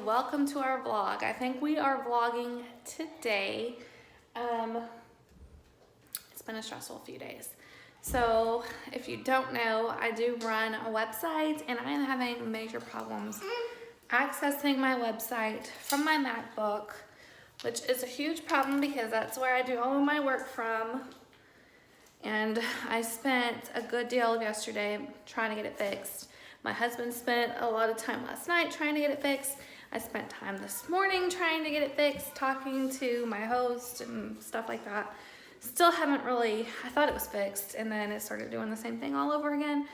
and welcome to our vlog. I think we are vlogging today. It's been a stressful few days. So if you don't know, I do run a website and I am having major problems accessing my website from my MacBook, which is a huge problem because that's where I do all of my work from. And I spent a good deal of yesterday trying to get it fixed. My husband spent a lot of time last night trying to get it fixed. I spent time this morning trying to get it fixed, talking to my host and stuff like that. Still haven't really, I thought it was fixed and then it started doing the same thing all over again.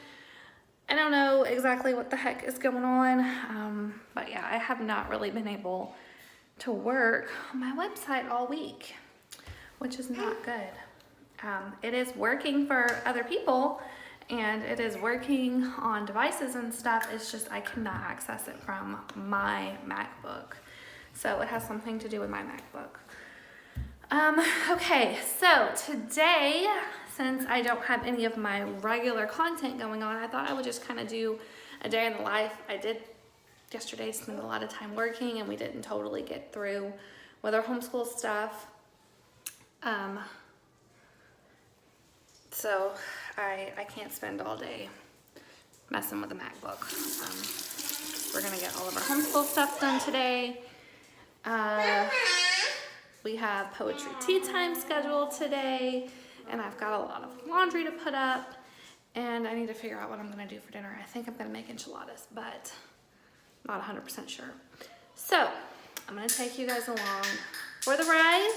I don't know exactly what the heck is going on, but yeah, I have not really been able to work on my website all week, which is not good. It is working for other people and it is working on devices and stuff. It's just I cannot access it from my MacBook. So it has something to do with my MacBook. Okay, so today, since I don't have any of my regular content going on, I thought I would just kind of do a day in the life. I did yesterday spend a lot of time working and we didn't totally get through with our homeschool stuff. So I can't spend all day messing with the MacBook. We're gonna get all of our homeschool stuff done today. We have poetry tea time scheduled today, and I've got a lot of laundry to put up, and I need to figure out what I'm gonna do for dinner. I think I'm gonna make enchiladas, but I'm not 100% sure. So I'm gonna take you guys along for the ride.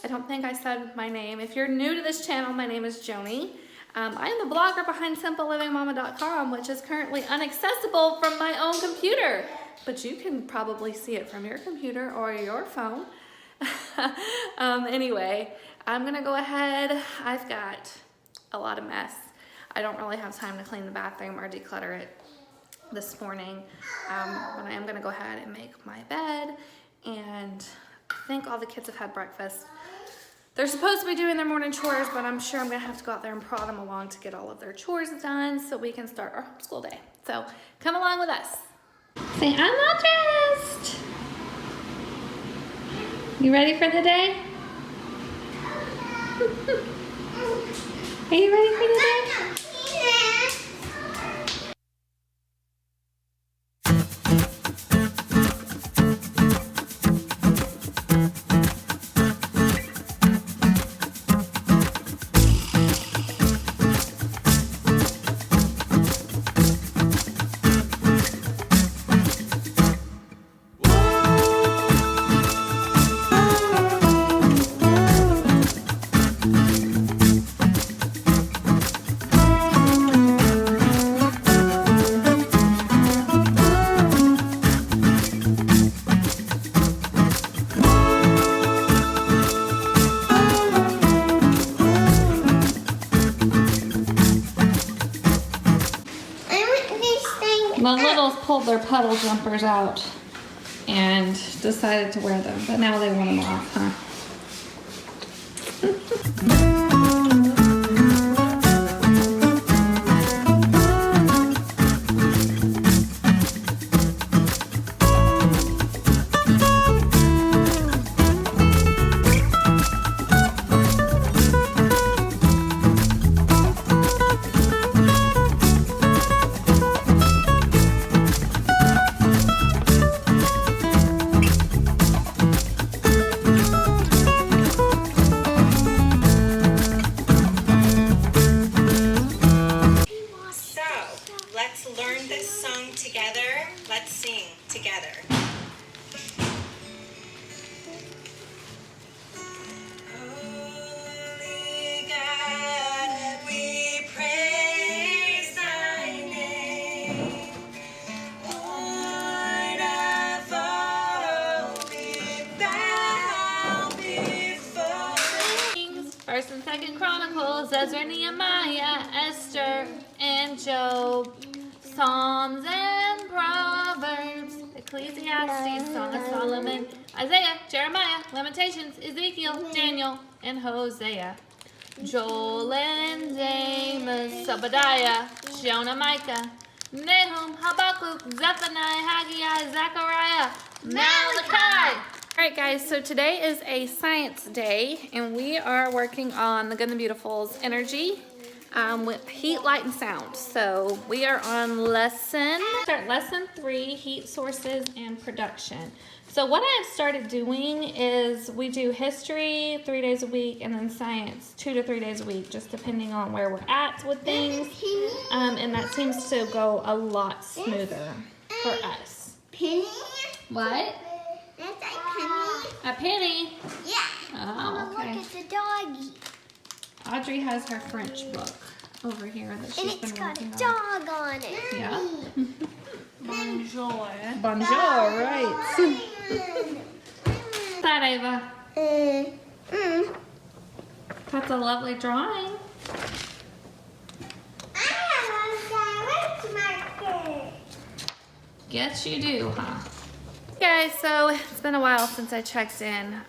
I don't think I said my name. If you're new to this channel, my name is Joanie. I am the blogger behind simplelivingmama.com, which is currently inaccessible from my own computer, but you can probably see it from your computer or your phone. Anyway, I'm gonna go ahead. I've got a lot of mess. I don't really have time to clean the bathroom or declutter it this morning, but I am gonna go ahead and make my bed, and I think all the kids have had breakfast. They're supposed to be doing their morning chores, but I'm sure I'm gonna have to go out there and prod them along to get all of their chores done so we can start our homeschool day. So come along with us. Say, I'm all dressed. You ready for the day? Are you ready for the day? The littles pulled their puddle jumpers out and decided to wear them, but now they want them off, huh? Let's sing together. Holy God, we praise thy name. Lord of all, we bow before Kings, 1st and 2nd Chronicles, Ezra, Nehemiah, Esther, and Job, Psalms and Proverbs, Ecclesiastes, Song of Solomon, Isaiah, Jeremiah, Lamentations, Ezekiel, Daniel, and Hosea, Joel and Amos, Obadiah, Jonah, Micah, Nahum, Habakkuk, Zephaniah, Haggai, Zechariah, Malachi. Alright guys, so today is a science day and we are working on the Good and the Beautiful's energy with heat, light, and sound. So we are on lesson 3, heat sources and production. So what I've started doing is we do history 3 days a week and then science 2 to 3 days a week, just depending on where we're at with things. And that seems to go a lot smoother for us. Penny? What? That's a penny. A penny? Yeah. Oh, okay. Look at the doggy. Audrey has her French book over here that she's And it's been got a working on. dog on it. Yeah. Bonjour. Bonjour, right. That, Ava? That's a lovely drawing. I have a direct marker. Yes, you do, huh? Guys, so it's been a while since I checked in.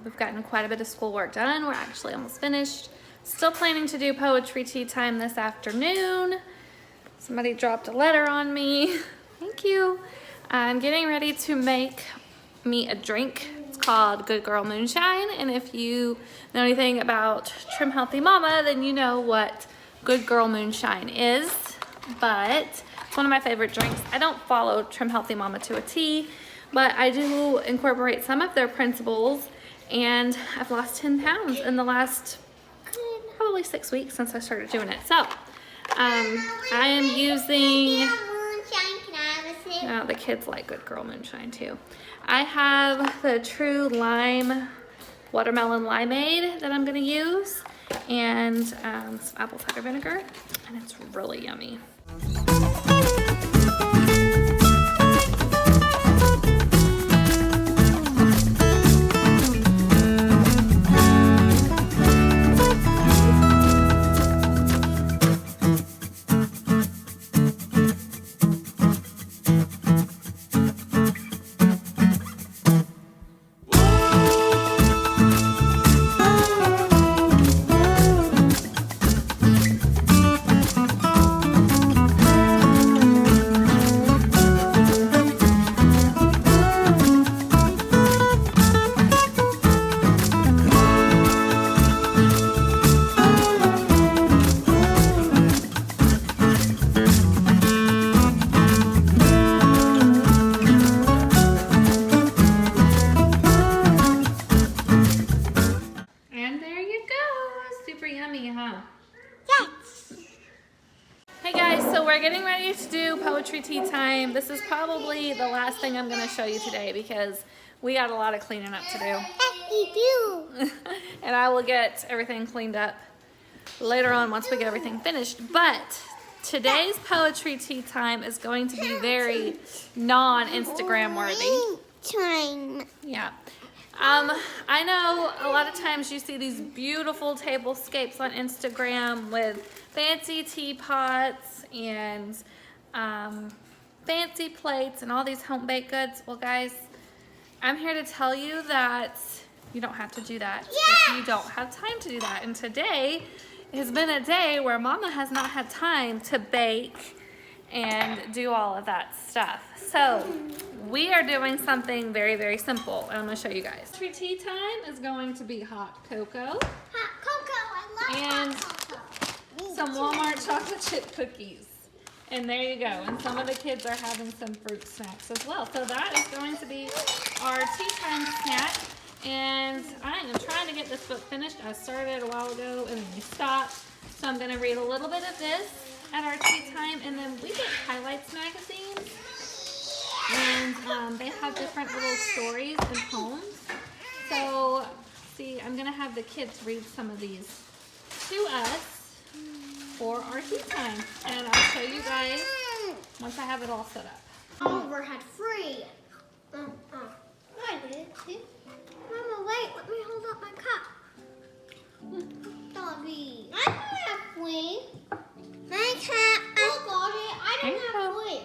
We've gotten quite a bit of schoolwork done. We're actually almost finished. Still planning to do poetry tea time this afternoon. Somebody dropped a letter on me. Thank you. I'm getting ready to make me a drink. It's called Good Girl Moonshine. And if you know anything about Trim Healthy Mama, then you know what Good Girl Moonshine is. But it's one of my favorite drinks. I don't follow Trim Healthy Mama to a T, but I do incorporate some of their principles. And I've lost 10 pounds in the last probably 6 weeks since I started doing it. So I am using, oh, the kids like Good Girl Moonshine too. I have the True Lime Watermelon Limeade that I'm gonna use, and some apple cider vinegar, and it's really yummy. We're getting ready to do poetry tea time. This is probably the last thing I'm going to show you today because we got a lot of cleaning up to do. And I will get everything cleaned up later on once we get everything finished. But today's poetry tea time is going to be very non-Instagram worthy. Yeah. I know a lot of times you see these beautiful tablescapes on Instagram with fancy teapots and fancy plates and all these home baked goods. Well guys, I'm here to tell you that you don't have to do that if you don't have time to do that. And today has been a day where Mama has not had time to bake and do all of that stuff. So we are doing something very, very simple, and I'm going to show you guys. Tea time is going to be hot cocoa. Hot cocoa, I love and hot cocoa. some Walmart chocolate chip cookies. And there you go. And some of the kids are having some fruit snacks as well. So that is going to be our tea time snack. And I am trying to get this book finished. I started a while ago and then we stopped. So I'm going to read a little bit of this at our tea time. And then we get Highlights magazines. And they have different little stories and poems. So, see, I'm going to have the kids read some of these to us for our tea time. And I'll show you guys once I have it all set up. Oliver had free. I did too. Mama, wait, let me hold up my cup. Doggy. I don't have free. My cup. Oh, Doggy, I don't have free.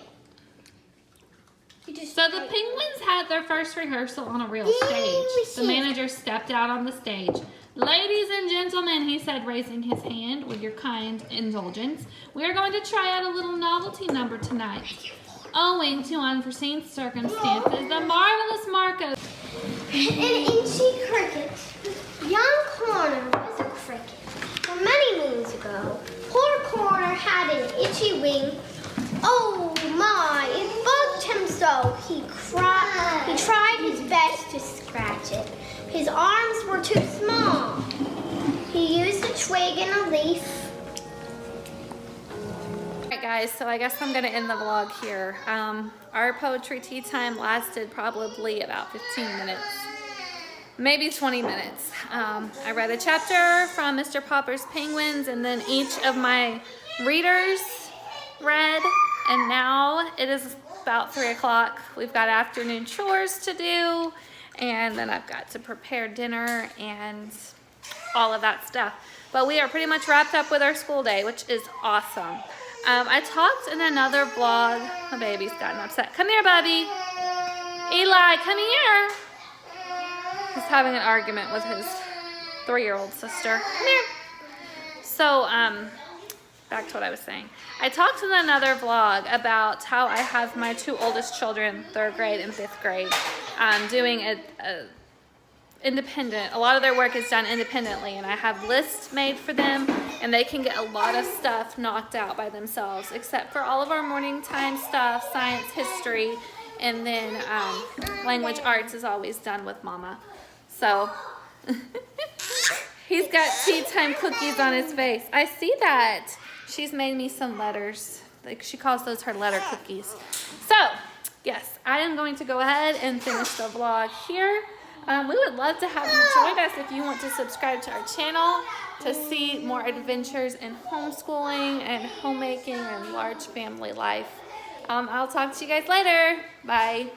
So the penguins had their first rehearsal on a real stage. The manager stepped out on the stage. Ladies and gentlemen, he said, raising his hand with your kind indulgence, we are going to try out a little novelty number tonight. Owing to unforeseen circumstances, the marvelous Marco. An itchy cricket. Young Corner was a cricket. For many moons ago, poor Corner had an itchy wing. Oh my, it bugged him so. He tried his best to scratch it. His arms were too small. He used a twig and a leaf. Alright guys, so I guess I'm going to end the vlog here. Our poetry tea time lasted probably about 15 minutes. Maybe 20 minutes. I read a chapter from Mr. Popper's Penguins, and then each of my readers read, and now it is about 3 o'clock. We've got afternoon chores to do, and then I've got to prepare dinner and all of that stuff. But we are pretty much wrapped up with our school day, which is awesome. I talked in another vlog. My baby's gotten upset. Come here, Bubby. Eli, come here. He's having an argument with his 3-year-old sister. Come here. So, back to what I was saying. I talked in another vlog about how I have my 2 oldest children, 3rd grade and 5th grade, doing independent. A lot of their work is done independently, and I have lists made for them, and they can get a lot of stuff knocked out by themselves, except for all of our morning time stuff, science, history, and then language arts is always done with Mama. So he's got tea time cookies on his face. I see that. She's made me some letters. Like, she calls those her letter cookies. So yes, I am going to go ahead and finish the vlog here. We would love to have you join us if you want to subscribe to our channel to see more adventures in homeschooling and homemaking and large family life. I'll talk to you guys later. Bye.